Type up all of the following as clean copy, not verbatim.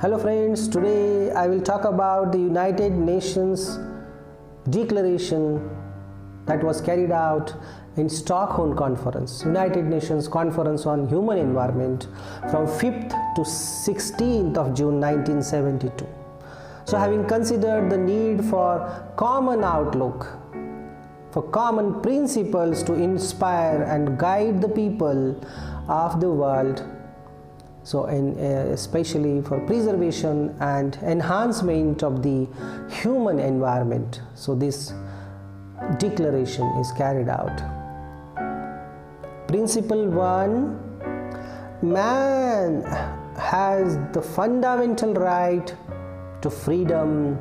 Hello friends, today I will talk about the United Nations Declaration that was carried out in Stockholm Conference, United Nations Conference on Human Environment from 5th to 16th of June 1972. So having considered the need for common outlook, for common principles to inspire and guide the people of the world, so especially for preservation and enhancement of the human environment, so this declaration is carried out. Principle 1: man has the fundamental right to freedom,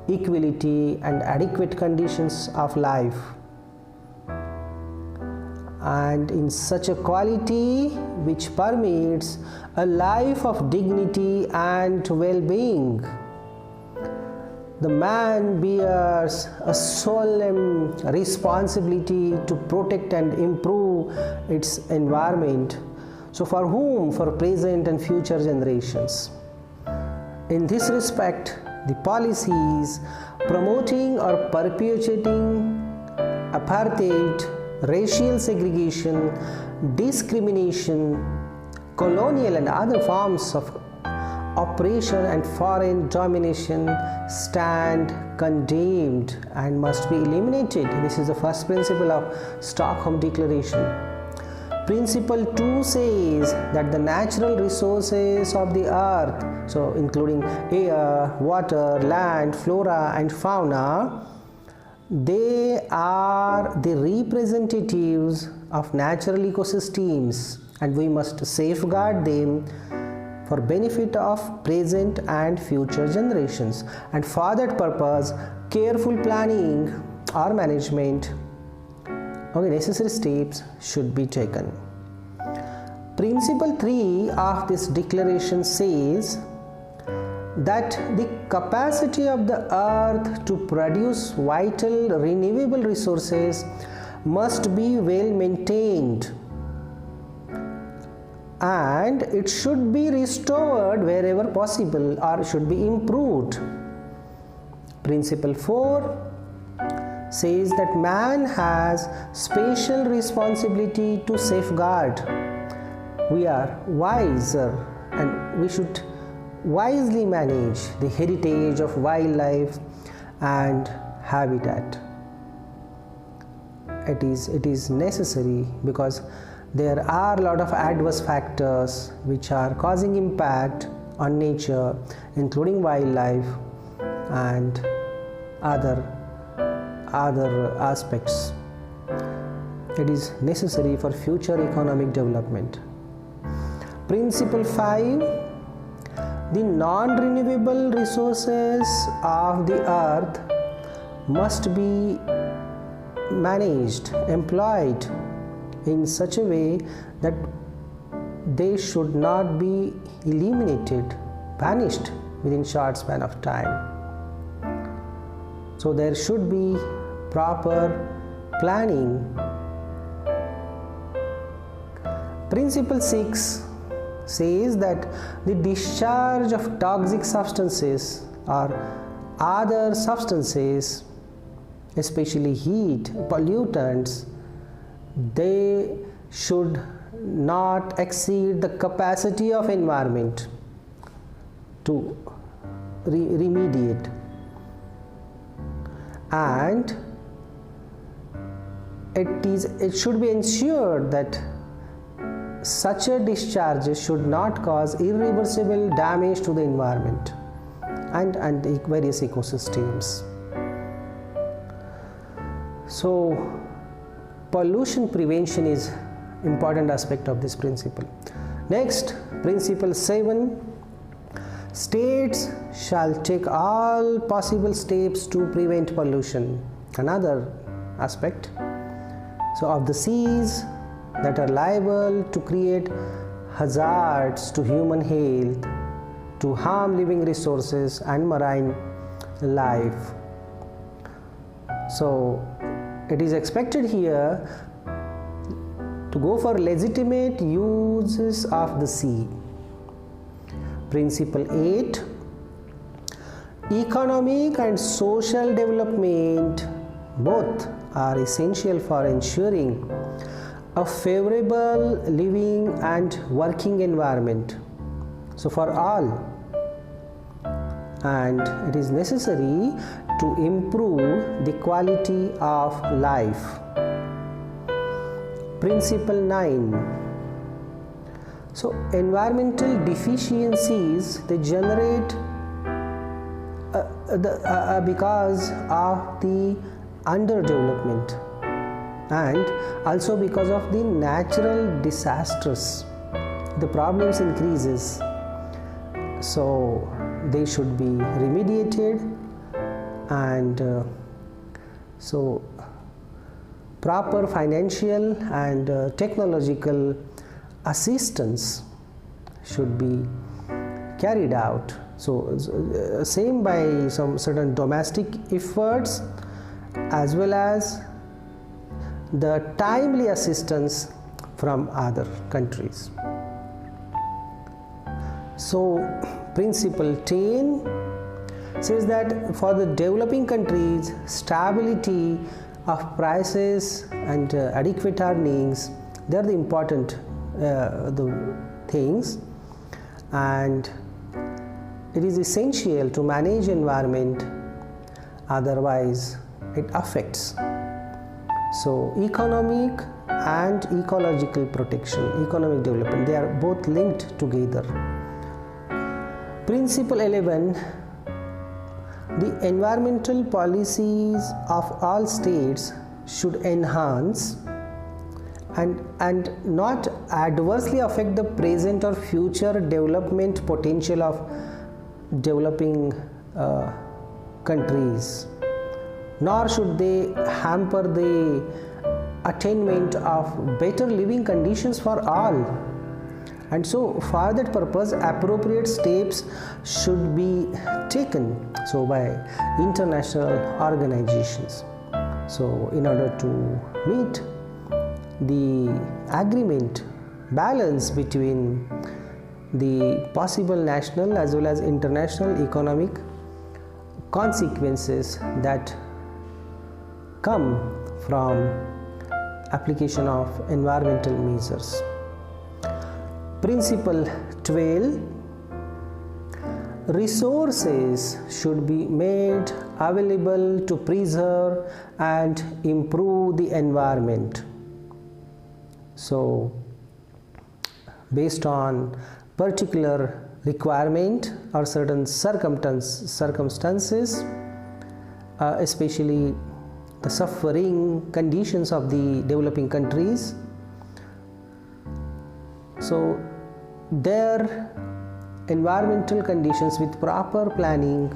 equality and adequate conditions of life, and in such a quality which permits a life of dignity and well-being. The man bears a solemn responsibility to protect and improve its environment, so for whom? For present and future generations. In this respect, the policies promoting or perpetuating apartheid, racial segregation, discrimination, colonial and other forms of oppression and foreign domination stand condemned and must be eliminated. This is the first principle of Stockholm Declaration. Principle 2 says that the natural resources of the earth, so including air, water, land, flora and fauna, they are the representatives of natural ecosystems, and we must safeguard them for benefit of present and future generations, and for that purpose careful planning or management necessary steps should be taken. Principle 3 of this declaration says that the capacity of the earth to produce vital renewable resources must be well maintained, and it should be restored wherever possible or should be improved. Principle 4 says that man has special responsibility to safeguard. We are wiser and we should wisely manage the heritage of wildlife and habitat. It is necessary because there are a lot of adverse factors which are causing impact on nature, including wildlife and other aspects. It is necessary for future economic development. Principle 5: the non-renewable resources of the earth must be managed, employed in such a way that they should not be eliminated, vanished within short span of time. So there should be proper planning. Principle 6 says that the discharge of toxic substances or other substances, especially heat, pollutants, they should not exceed the capacity of environment to remediate, and it should be ensured that such a discharge should not cause irreversible damage to the environment and the various ecosystems. So pollution prevention is important aspect of this principle. Next, principle 7: states shall take all possible steps to prevent pollution. Another aspect, so of the seas that are liable to create hazards to human health, to harm living resources and marine life. So it is expected here to go for legitimate uses of the sea. Principle 8: Economic and social development both are essential for ensuring a favorable living and working environment, so for all, and it is necessary to improve the quality of life. Principle 9. So environmental deficiencies, they generate because of the underdevelopment and also because of the natural disasters. The problems increases, so they should be remediated, and so proper financial and technological assistance should be carried out. So same by some certain domestic efforts as well as the timely assistance from other countries. So principle 10 says that for the developing countries, stability of prices and adequate earnings, they are the important the things, and it is essential to manage environment, otherwise it affects. So economic and ecological protection, economic development, they are both linked together. Principle 11. The environmental policies of all states should enhance and not adversely affect the present or future development potential of developing countries, nor should they hamper the attainment of better living conditions for all. And so for that purpose, appropriate steps should be taken, so by international organizations. So in order to meet the agreement balance between the possible national as well as international economic consequences that come from application of environmental measures. Principle 12. Resources should be made available to preserve and improve the environment. So based on particular requirement or certain circumstances, especially the suffering conditions of the developing countries, so their environmental conditions with proper planning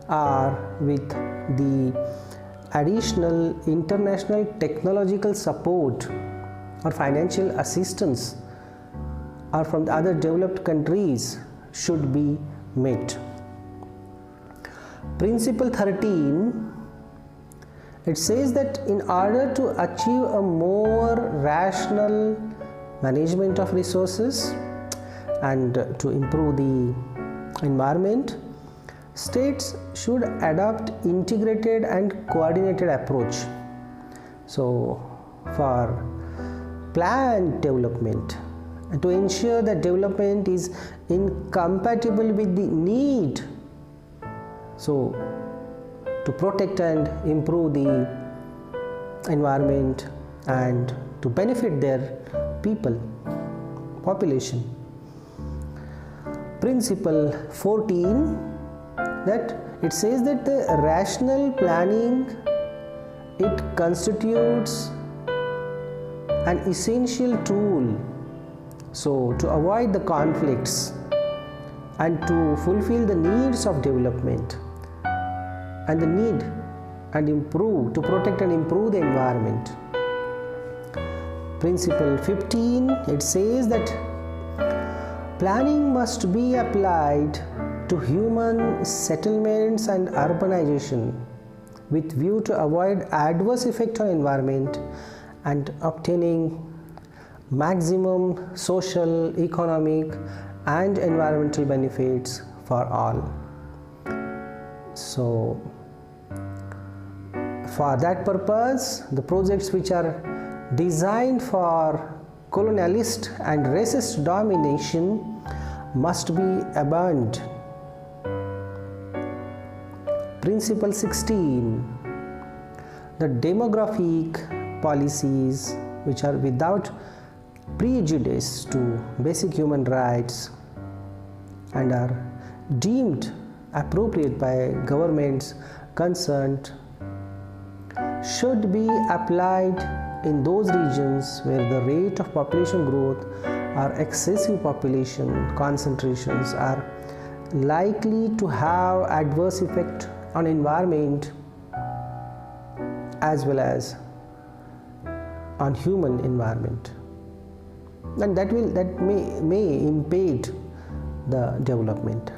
or with the additional international technological support or financial assistance or from the other developed countries should be met. Principle 13, it says that in order to achieve a more rational management of resources and to improve the environment, states should adopt integrated and coordinated approach. So for planned development, and to ensure that development is incompatible with the need, so to protect and improve the environment and to benefit their people, population. Principle 14, that it says that the rational planning, it constitutes an essential tool, so to avoid the conflicts and to fulfill the needs of development and the need and improve, to protect and improve the environment. Principle 15, it says that planning must be applied to human settlements and urbanization with view to avoid adverse effect on environment and obtaining maximum social, economic and environmental benefits for all. So for that purpose, the projects which are designed for colonialist and racist domination must be abandoned. Principle 16. The demographic policies which are without prejudice to basic human rights and are deemed appropriate by governments concerned should be applied in those regions where the rate of population growth or excessive population concentrations are likely to have adverse effect on environment as well as on human environment, and that may impede the development.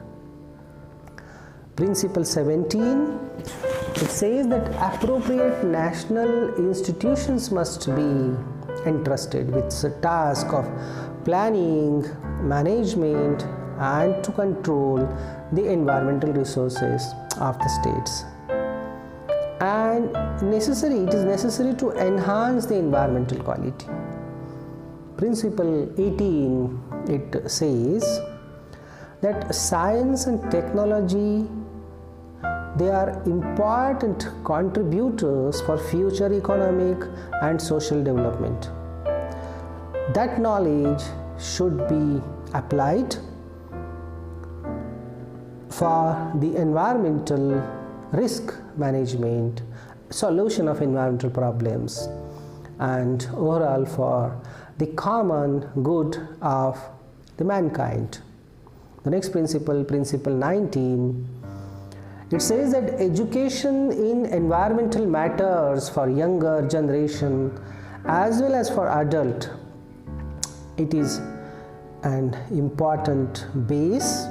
Principle 17, it says that appropriate national institutions must be entrusted with the task of planning, management and to control the environmental resources of the states, and it is necessary to enhance the environmental quality. Principle 18, it says that science and technology, they are important contributors for future economic and social development. That knowledge should be applied for the environmental risk management, solution of environmental problems, and overall for the common good of the mankind. The next principle, principle 19, it says that education in environmental matters for younger generation as well as for adult, it is an important base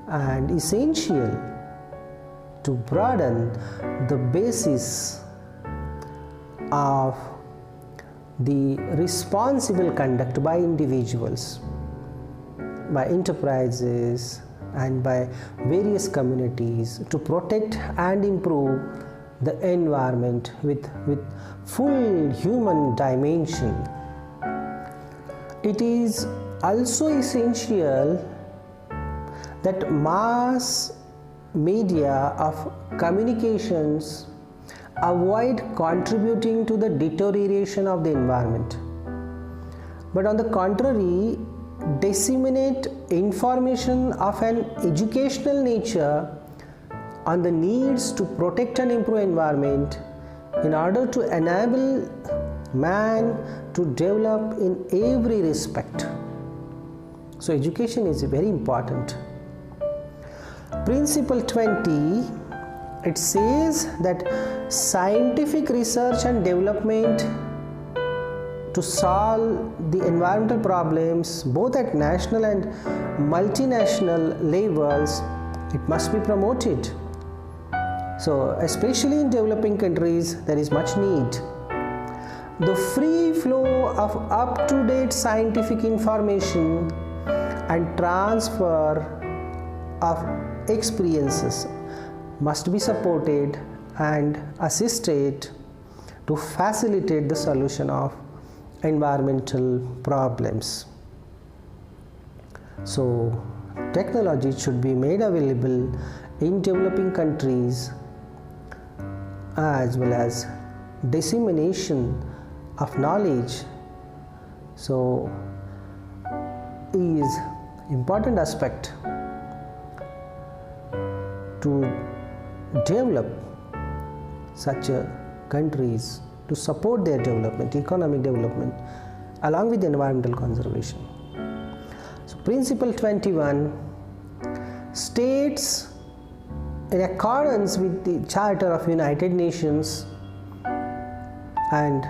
and essential to broaden the basis of the responsible conduct by individuals, by enterprises and by various communities to protect and improve the environment with full human dimension. It is also essential that mass media of communications avoid contributing to the deterioration of the environment, but on the contrary, disseminate information of an educational nature on the needs to protect and improve environment in order to enable man to develop in every respect. So education is very important. Principle 20, it says that scientific research and development to solve the environmental problems both at national and multinational levels, it must be promoted. So especially in developing countries, there is much need. The free flow of up-to-date scientific information and transfer of experiences must be supported and assisted to facilitate the solution of environmental problems. So technology should be made available in developing countries as well as dissemination of knowledge. So is important aspect to develop such countries, to support their development, economic development, along with environmental conservation. So principle 21 states, in accordance with the Charter of United Nations and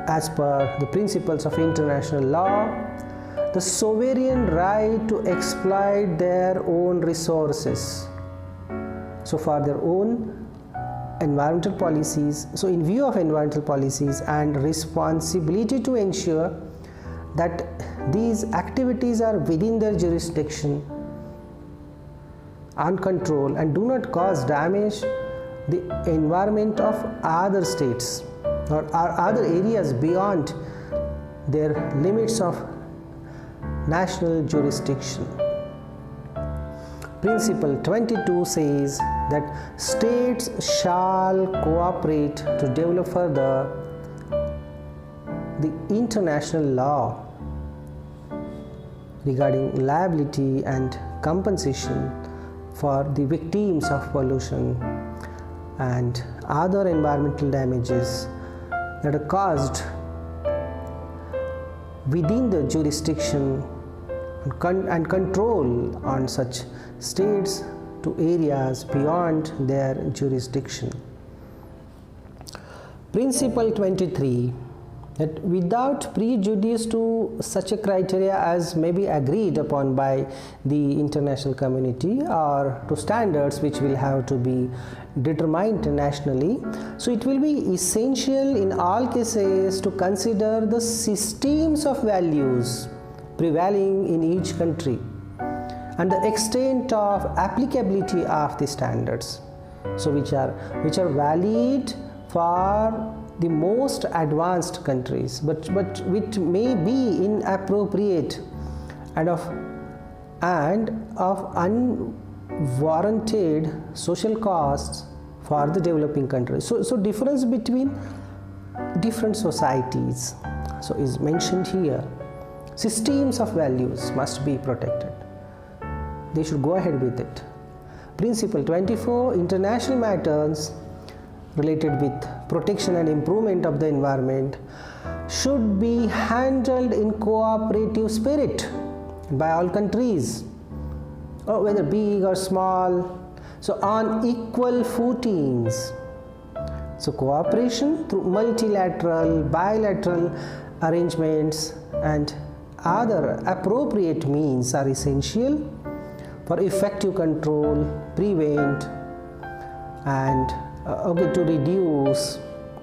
as per the principles of international law, the sovereign right to exploit their own resources. So for their own environmental policies, so in view of environmental policies and responsibility to ensure that these activities are within their jurisdiction uncontrolled and do not cause damage the environment of other states or other areas beyond their limits of national jurisdiction. Principle 22 says that states shall cooperate to develop further the international law regarding liability and compensation for the victims of pollution and other environmental damages that are caused within the jurisdiction and control on such states to areas beyond their jurisdiction. Principle 23, that without prejudice to such a criteria as may be agreed upon by the international community or to standards which will have to be determined nationally, so it will be essential in all cases to consider the systems of values prevailing in each country and the extent of applicability of the standards, so which are valid for the most advanced countries, but which may be inappropriate and of unwarranted social costs for the developing countries. So difference between different societies so is mentioned here. Systems of values must be protected. They should go ahead with it. Principle 24, international matters related with protection and improvement of the environment should be handled in cooperative spirit by all countries, whether big or small, so on equal footings. So cooperation through multilateral, bilateral arrangements and other appropriate means are essential for effective control, prevent and to reduce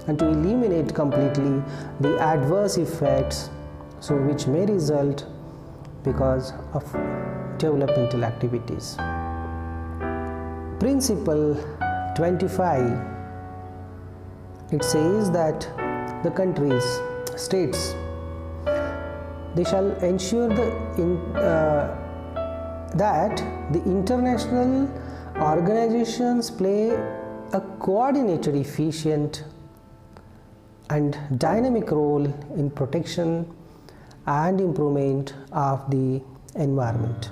and to eliminate completely the adverse effects so which may result because of developmental activities. Principle 25, it says that the countries, states, they shall ensure that the international organizations play a coordinated, efficient and dynamic role in protection and improvement of the environment.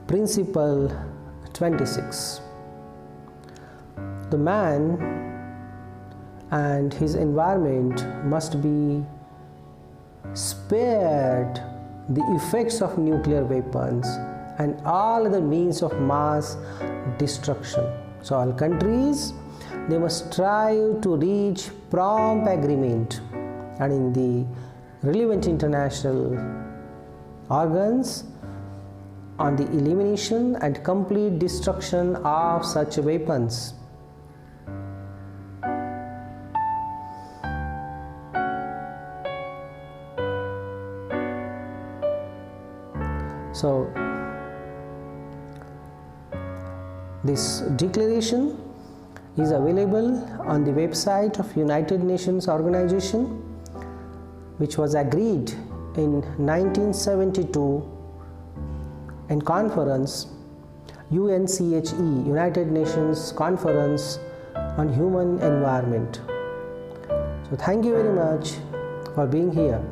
Principle 26, the man and his environment must be spared the effects of nuclear weapons and all other means of mass destruction. So all countries, they must strive to reach prompt agreement and in the relevant international organs on the elimination and complete destruction of such weapons. So this declaration is available on the website of United Nations Organization, which was agreed in 1972 in conference UNCHE, United Nations Conference on Human Environment. So thank you very much for being here.